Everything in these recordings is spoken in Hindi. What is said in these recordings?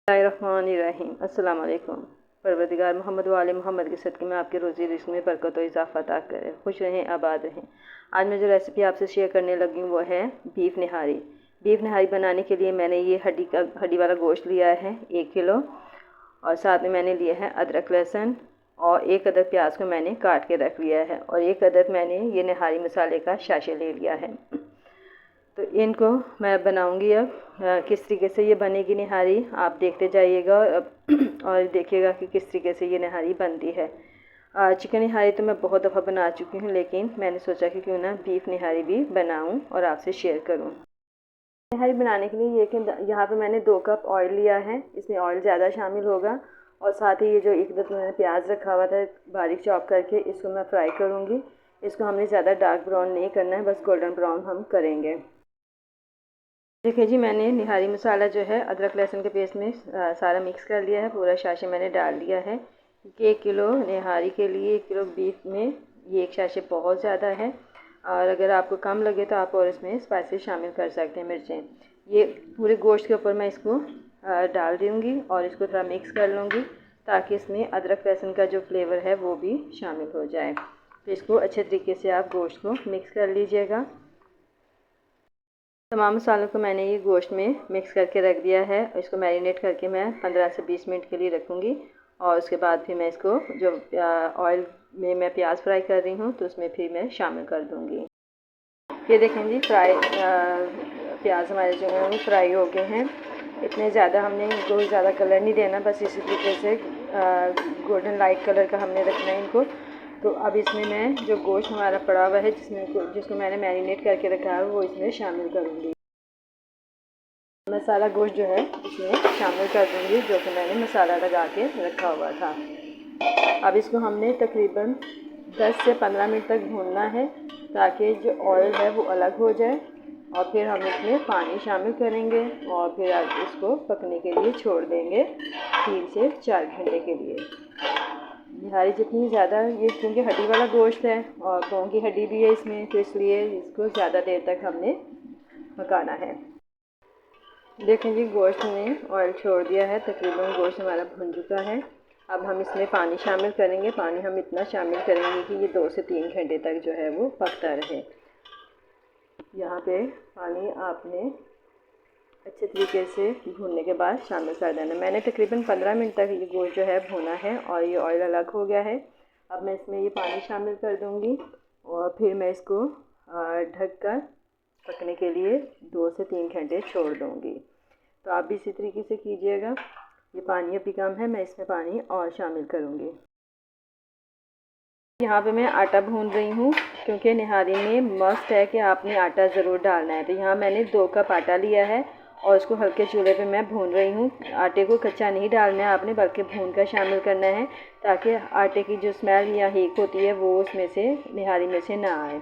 बिस्मिल्लाहिर्रहमानिर्रहीम। अस्सलाम वालेकुम। परवरदिगार मोहम्मद वाले मोहम्मद के सदक़े में आपके रोज़ी रिज़्क़ में बरकत और इजाफ़ा अता करे। खुश रहें, आबाद रहें। आज मैं जो रेसिपी आपसे शेयर करने लगी हूँ वो है बीफ निहारी। बीफ निहारी बनाने के लिए मैंने ये हड्डी वाला गोश्त लिया है 1 किलो, और साथ में मैंने लिया है अदरक लहसुन, और 1 अदद प्याज को मैंने काट के रख लिया है, और 1 अदद मैंने ये निहारी मसाले का शाशे ले लिया है। तो इनको मैं बनाऊंगी अब। किस तरीके से ये बनेगी निहारी आप देखते जाइएगा और देखिएगा कि किस तरीके से ये निहारी बनती है। चिकन निहारी तो मैं बहुत दफ़ा बना चुकी हूँ, लेकिन मैंने सोचा कि क्यों ना बीफ निहारी भी बनाऊँ और आपसे शेयर करूँ। निहारी बनाने के लिए ये कि यहाँ पे मैंने 2 कप ऑयल लिया है, इसमें ऑयल ज़्यादा शामिल होगा, और साथ ही ये जो 1 अदद मैंने प्याज रखा हुआ था बारीक चॉप करके, इसको मैं फ्राई करूँगी। इसको हमने ज़्यादा डार्क ब्राउन नहीं करना है, बस गोल्डन ब्राउन हम करेंगे। देखिए जी, मैंने निहारी मसाला जो है अदरक लहसुन के पेस्ट में सारा मिक्स कर लिया है, पूरा शाशे मैंने डाल दिया है। क्योंकि 1 किलो निहारी के लिए 1 किलो बीफ में ये 1 शाशे बहुत ज़्यादा है, और अगर आपको कम लगे तो आप और इसमें स्पाइसेस शामिल कर सकते हैं, मिर्चें। ये पूरे गोश्त के ऊपर मैं इसको डाल दूँगी और इसको थोड़ा मिक्स कर लूँगी, ताकि इसमें अदरक लहसुन का जो फ्लेवर है वो भी शामिल हो जाए। तो इसको अच्छे तरीके से आप गोश्त को मिक्स कर लीजिएगा। तमाम मसालों को मैंने ये गोश्त में मिक्स करके रख दिया है। इसको मैरिनेट करके मैं 15 से 20 मिनट के लिए रखूँगी, और उसके बाद फिर मैं इसको जो ऑयल में मैं प्याज फ्राई कर रही हूँ तो उसमें फिर मैं शामिल कर दूँगी। ये देखें जी, प्याज हमारे जो है वो फ्राई हो गए हैं। इतने ज़्यादा हमने इनको ज़्यादा कलर नहीं देना, बस इसी तरीके से गोल्डन लाइट कलर का हमने रखना है इनको। तो अब इसमें मैं जो गोश्त हमारा पड़ा हुआ है जिसको मैंने मैरिनेट करके रखा है वो इसमें शामिल करूँगी। मसाला गोश्त जो है इसमें शामिल कर दूँगी, जो कि मैंने मसाला लगा के रखा हुआ था। अब इसको हमने तकरीबन 10 से 15 मिनट तक भूनना है, ताकि जो ऑयल है वो अलग हो जाए, और फिर हम इसमें पानी शामिल करेंगे और फिर इसको पकने के लिए छोड़ देंगे 3 से 4 घंटे के लिए। निहारी जितनी ज़्यादा, ये क्योंकि हड्डी वाला गोश्त है और पाँव की हड्डी भी है इसमें, तो इसलिए इसको ज़्यादा देर तक हमने पकाना है। देखें जी, गोश्त ने ऑयल छोड़ दिया है, तकरीबन गोश्त हमारा भुन चुका है। अब हम इसमें पानी शामिल करेंगे। पानी हम इतना शामिल करेंगे कि ये 2 से 3 घंटे तक जो है वो पकता रहे। यहाँ पे पानी आपने अच्छे तरीके से भूनने के बाद शामिल कर देना। मैंने तकरीबन 15 मिनट तक ये गोश्त जो है भुना है और ये ऑयल अलग हो गया है। अब मैं इसमें ये पानी शामिल कर दूँगी, और फिर मैं इसको ढक कर पकने के लिए 2 से 3 घंटे छोड़ दूँगी। तो आप भी इसी तरीके से कीजिएगा। ये पानी अभी कम है, मैं इसमें पानी और शामिल करूँगी। यहाँ पे मैं आटा भून रही हूँ, क्योंकि निहारी में मस्ट है कि आपने आटा ज़रूर डालना है। तो यहाँ मैंने 2 कप आटा लिया है और उसको हल्के चूल्हे पे मैं भून रही हूँ। आटे को कच्चा नहीं डालना है आपने, बल्कि भून कर शामिल करना है, ताकि आटे की जो स्मेल या हीक होती है वो उसमें से निहारी में से ना आए।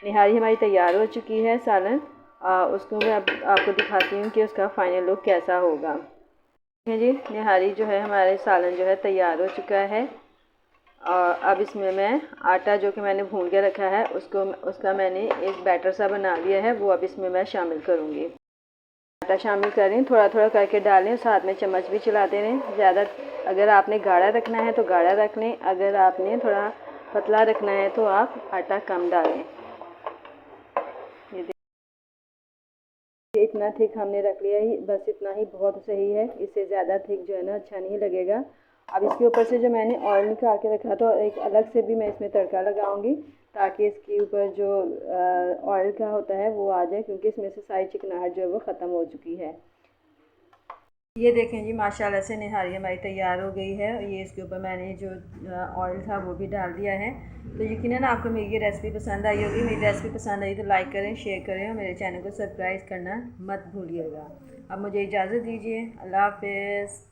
निहारी हमारी तैयार हो चुकी है, सालन। उसको मैं अब आपको दिखाती हूँ कि उसका फ़ाइनल लुक कैसा होगा। जी, निहारी जो है हमारे सालन जो है तैयार हो चुका है, और अब इसमें मैं आटा जो कि मैंने भून के रखा है उसका मैंने एक बैटर सा बना लिया है, वो अब इसमें मैं शामिल करूँगी। आटा शामिल करें, थोड़ा थोड़ा करके डालें, साथ में चम्मच भी चलाते रहें। ज़्यादा अगर आपने गाढ़ा रखना है तो गाढ़ा रख लें, अगर आपने थोड़ा पतला रखना है तो आप आटा कम डालें। इतना थिक हमने रख लिया ही, बस इतना ही बहुत सही है। इससे ज़्यादा थिक जो है ना अच्छा नहीं लगेगा। अब इसके ऊपर से जो मैंने ऑयल निकाल के रखा था, एक अलग से भी मैं इसमें तड़का लगाऊंगी, ताकि इसके ऊपर जो ऑयल का होता है वो आ जाए, क्योंकि इसमें से सारी चिकनाहट जो है वो ख़त्म हो चुकी है। ये देखें जी, माशाल्लाह से निहारी हमारी तैयार हो गई है। ये इसके ऊपर मैंने जो ऑयल था वो भी डाल दिया है। तो यकीनन आपको मेरी ये रेसिपी पसंद आई होगी। मेरी रेसिपी पसंद आई तो लाइक करें, शेयर करें, और मेरे चैनल को सब्सक्राइब करना मत भूलिएगा। अब मुझे इजाज़त दीजिए। अल्लाह हाफ़िज़।